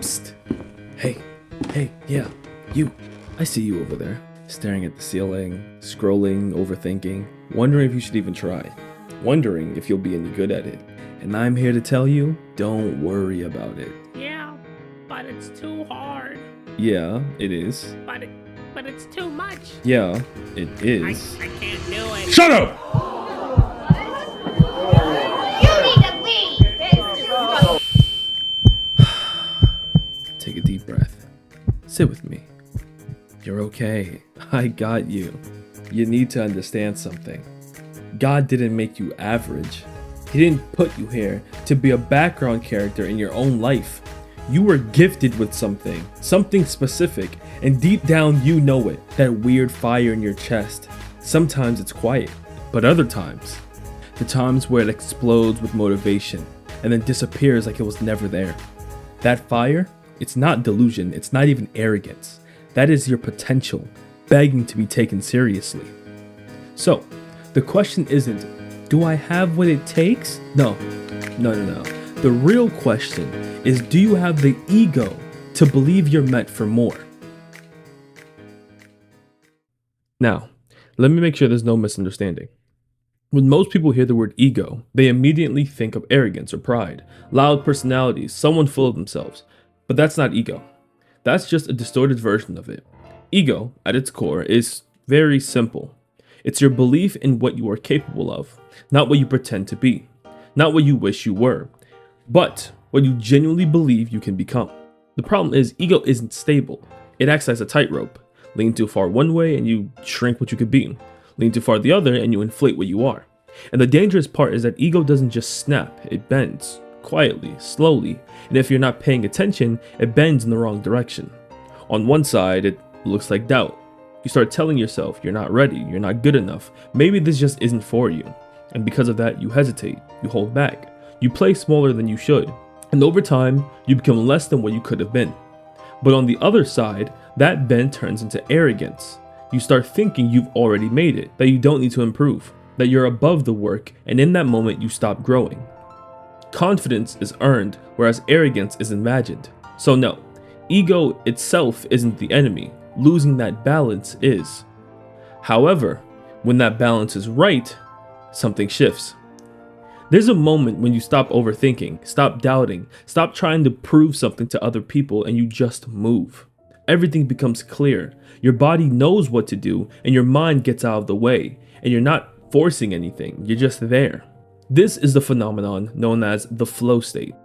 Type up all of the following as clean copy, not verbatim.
Psst. Hey, yeah, you. I see you over there, staring at the ceiling, scrolling, overthinking, wondering if you should even try, wondering if you'll be any good at it. And I'm here to tell you, don't worry about it. Yeah, but it's too hard. Yeah, it is. But it's too much. Yeah, it is. I can't do it. Shut up! You need to leave. Take a deep breath. Sit with me. You're okay. I got you. You need to understand something. God didn't make you average. He didn't put you here to be a background character in your own life. You were gifted with something specific, and deep down you know it, that weird fire in your chest. Sometimes it's quiet, but other times, the times where it explodes with motivation and then disappears like it was never there. That fire, it's not delusion, it's not even arrogance. That is your potential, begging to be taken seriously. So, the question isn't, do I have what it takes? No. The real question is, do you have the ego to believe you're meant for more? Now, let me make sure there's no misunderstanding. When most people hear the word ego, they immediately think of arrogance or pride, loud personalities, someone full of themselves. But that's not ego. That's just a distorted version of it. Ego, at its core, is very simple. It's your belief in what you are capable of, not what you pretend to be, not what you wish you were, but what you genuinely believe you can become. The problem is, ego isn't stable. It acts as a tightrope. Lean too far one way and you shrink what you could be. Lean too far the other and you inflate what you are. And the dangerous part is that ego doesn't just snap, it bends. Quietly, slowly, and if you're not paying attention, it bends in the wrong direction. On one side, it looks like doubt. You start telling yourself you're not ready, you're not good enough, maybe this just isn't for you. And because of that, you hesitate, you hold back, you play smaller than you should, and over time, you become less than what you could have been. But on the other side, that bend turns into arrogance. You start thinking you've already made it, that you don't need to improve, that you're above the work, and in that moment, you stop growing. Confidence is earned, whereas arrogance is imagined. So no, ego itself isn't the enemy. Losing that balance is. However, when that balance is right, something shifts. There's a moment when you stop overthinking, stop doubting, stop trying to prove something to other people, and you just move. Everything becomes clear. Your body knows what to do, and your mind gets out of the way, and you're not forcing anything, you're just there. This is the phenomenon known as the flow state.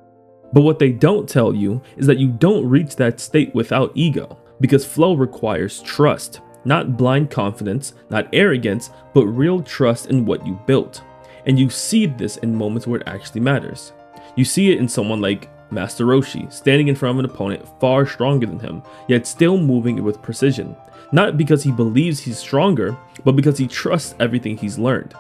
But what they don't tell you is that you don't reach that state without ego, because flow requires trust, not blind confidence, not arrogance, but real trust in what you built. And you see this in moments where it actually matters. You see it in someone like Master Roshi, standing in front of an opponent far stronger than him, yet still moving it with precision. Not because he believes he's stronger, but because he trusts everything he's learned.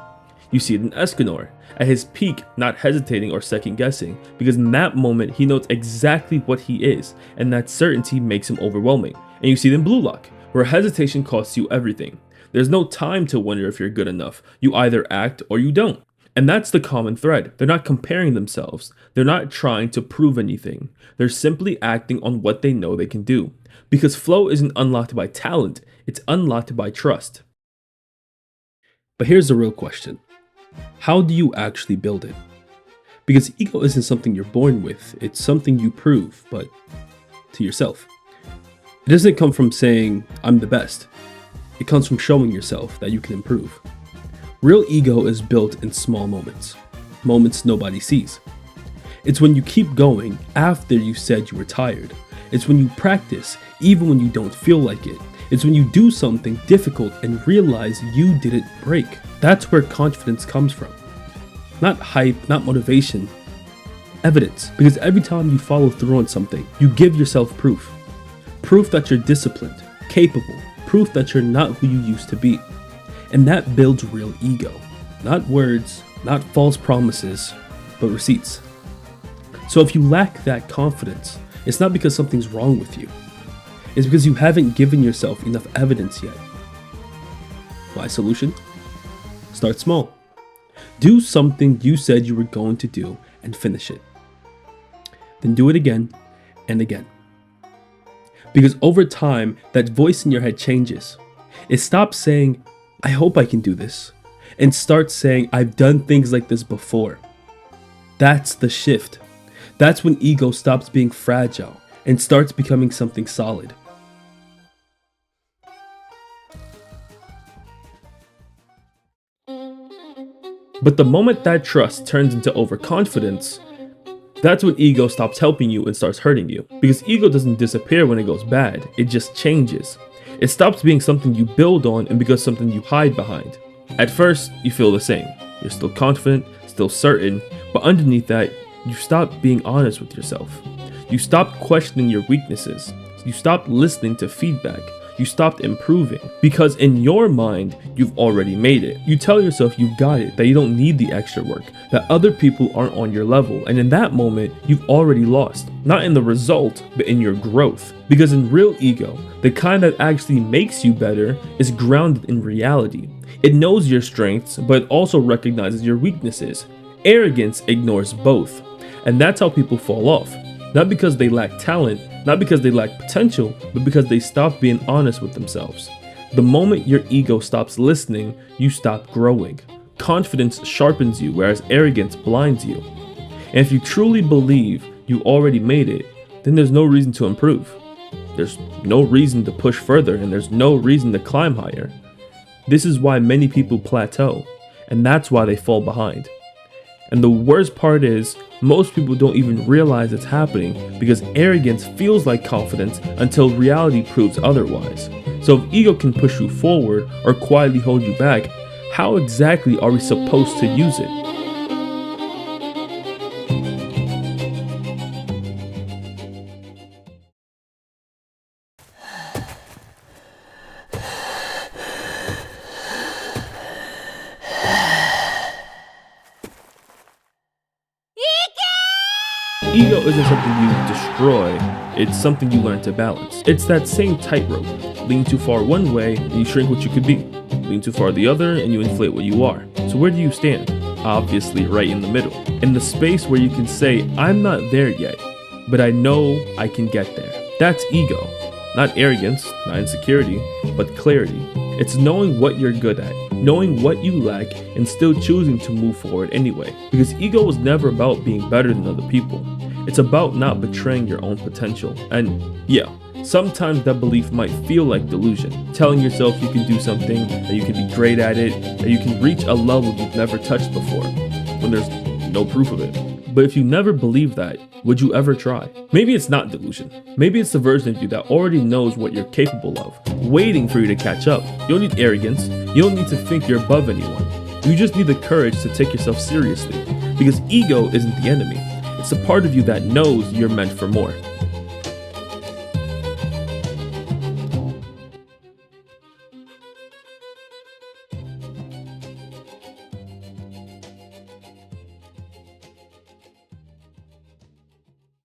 You see it in Escanor, at his peak, not hesitating or second guessing, because in that moment he knows exactly what he is, and that certainty makes him overwhelming. And you see it in Blue Lock, where hesitation costs you everything. There's no time to wonder if you're good enough. You either act or you don't. And that's the common thread. They're not comparing themselves. They're not trying to prove anything. They're simply acting on what they know they can do. Because flow isn't unlocked by talent, it's unlocked by trust. But here's the real question. How do you actually build it? Because ego isn't something you're born with, it's something you prove, but to yourself. It doesn't come from saying, I'm the best. It comes from showing yourself that you can improve. Real ego is built in small moments, moments nobody sees. It's when you keep going after you said you were tired. It's when you practice even when you don't feel like it. It's when you do something difficult and realize you didn't break. That's where confidence comes from. Not hype, not motivation, evidence. Because every time you follow through on something, you give yourself proof. Proof that you're disciplined, capable, proof that you're not who you used to be. And that builds real ego. Not words, not false promises, but receipts. So if you lack that confidence, it's not because something's wrong with you. It's because you haven't given yourself enough evidence yet. My solution? Start small. Do something you said you were going to do and finish it. Then do it again and again. Because over time, that voice in your head changes. It stops saying, I hope I can do this, and starts saying, I've done things like this before. That's the shift. That's when ego stops being fragile and starts becoming something solid. But the moment that trust turns into overconfidence, that's when ego stops helping you and starts hurting you. Because ego doesn't disappear when it goes bad, it just changes. It stops being something you build on and becomes something you hide behind. At first, you feel the same. You're still confident, still certain, but underneath that, you stop being honest with yourself. You stopped questioning your weaknesses. You stopped listening to feedback. You stopped improving. Because in your mind, you've already made it. You tell yourself you've got it, that you don't need the extra work, that other people aren't on your level. And in that moment, you've already lost. Not in the result, but in your growth. Because in real ego, the kind that actually makes you better is grounded in reality. It knows your strengths, but it also recognizes your weaknesses. Arrogance ignores both. And that's how people fall off. Not because they lack talent, not because they lack potential, but because they stop being honest with themselves. The moment your ego stops listening, you stop growing. Confidence sharpens you, whereas arrogance blinds you. And if you truly believe you already made it, then there's no reason to improve. There's no reason to push further, and there's no reason to climb higher. This is why many people plateau, and that's why they fall behind. And the worst part is, most people don't even realize it's happening because arrogance feels like confidence until reality proves otherwise. So if ego can push you forward or quietly hold you back, how exactly are we supposed to use it? Ego isn't something you destroy, it's something you learn to balance. It's that same tightrope. Lean too far one way and you shrink what you could be. Lean too far the other and you inflate what you are. So where do you stand? Obviously right in the middle. In the space where you can say, I'm not there yet, but I know I can get there. That's ego. Not arrogance, not insecurity, but clarity. It's knowing what you're good at, knowing what you lack, and still choosing to move forward anyway. Because ego was never about being better than other people. It's about not betraying your own potential. And yeah, sometimes that belief might feel like delusion. Telling yourself you can do something, that you can be great at it, that you can reach a level you've never touched before, when there's no proof of it. But if you never believed that, would you ever try? Maybe it's not delusion. Maybe it's the version of you that already knows what you're capable of, waiting for you to catch up. You don't need arrogance. You don't need to think you're above anyone. You just need the courage to take yourself seriously. Because ego isn't the enemy. It's the part of you that knows you're meant for more.